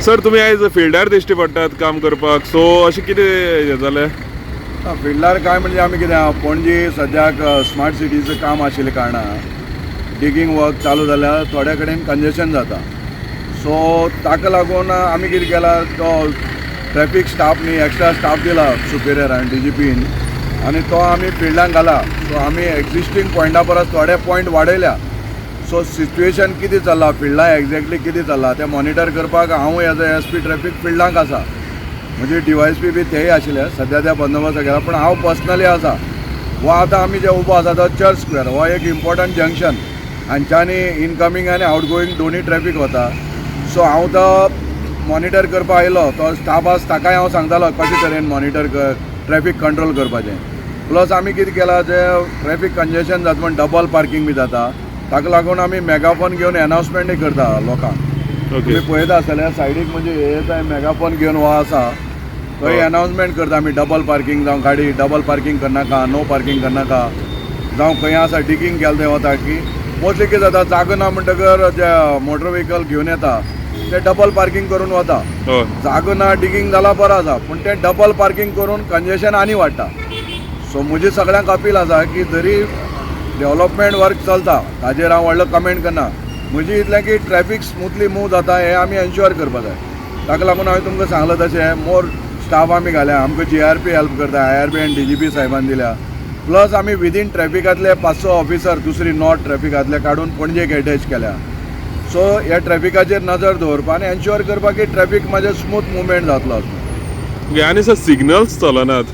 Sir तुम्ही आयज fielder दिश्टी पडटात काम करपाक, सो अशें कितें हें जालें? फिल्डार काय म्हणजे आमी कितें आहा, पणजी सद्याक स्मार्ट सिटीचं काम आशिल्ल्या कारणान डिगींग वर्क चालू जाल्यार थोड्या कडेन कंजेशन जाता. सो ताका लागून आमी कितें केलां, तो ट्रॅफिक स्टाफ न्ही एक्स्ट्रा स्टाफ दिला सुपेरियरान DGPन, आनी तो आमी फिल्डांक घाला. सो आमी एक्जिस्टींग पॉयंटा परस थोडे पॉयंट वाडयल्या. सो सिच्युएशन कितें चल्लां फिल्डां एक्झॅक्टली कितें चल्लां तें मॉनिटर करपाक हांव एज अ SP ट्रॅफिक फिल्डांक आसा. म्हणजे DYSP बी तेय आशिल्ले, सद्या त्या बंदोबस्त केला, पण हांव पर्सनली आसा. हो आतां आमी जे उबो आसा तो चर्च स्क्वेअर, हो एक इम्पॉर्टंट जंक्शन, हांच्यानी इनकमींग आनी आउटगोईंग दोनूय ट्रॅफिक वता. सो हांव तो मॉनिटर करपाक आयलो, तो स्टाफ आसा ताकाय हांव सांगतालो कशें तरेन मॉनिटर ट्रॅफिक कंट्रोल करपाचें. प्लस आमी कितें केलां, जे ट्रॅफिक कंजेशन जाता म्हण डबल पार्किंग बी जाता, ताका लागून आमी मेगाफोन घेवन अनाउन्समेंटूय करता लोकांक. तुम्ही पळयता आसतले सायडीक म्हणजे हे मेगाफोन घेवन हो आसा, थंय अनाउन्समेंट करता आमी डबल पार्किंग जावं गाडी डबल पार्किंग करनाका, नो पार्किंग करनाका, जावं खंय आसा डिगींग केलें थंय वता की मोस्टली कितें जाता जागो ना म्हणटकर जे मोटर व्हेकल घेवन येता ते डबल पार्किंग करून वता. जागो ना डिगींग जाला बरो आसा, पूण ते डबल पार्किंग करून कंजेशन आनी वाडटा. सो म्हजी सगळ्यांक अपील आसा की जरी डेव्हलपमेंट वर्क चलता ताजेर हांव व्हडलो कमेंट करना, म्हजी इतलें की ट्रॅफिक स्मुथली मूव जाता हें आमी एन्श्योर करपा जाय. ताका लागून हांवें तुमकां सांगलां तशें मोर स्टाफ आमी घाल्या, आमकां GRP हेल्प करता, IRP आनी DGP साहेबान दिल्या. प्लस आमी विदीन ट्रॅफिकांतले 500 ऑफिसर दुसरी नॉर्थ ट्रॅफिकांतले काडून पणजेक एटॅच केल्या. सो ह्या ट्रॅफिकाचेर नजर दवरपा आनी एन्श्योर करपा की ट्रॅफीक मातशें स्मूथ मुवमेंट जातलो. आनी सर सिग्नल्स चलनात,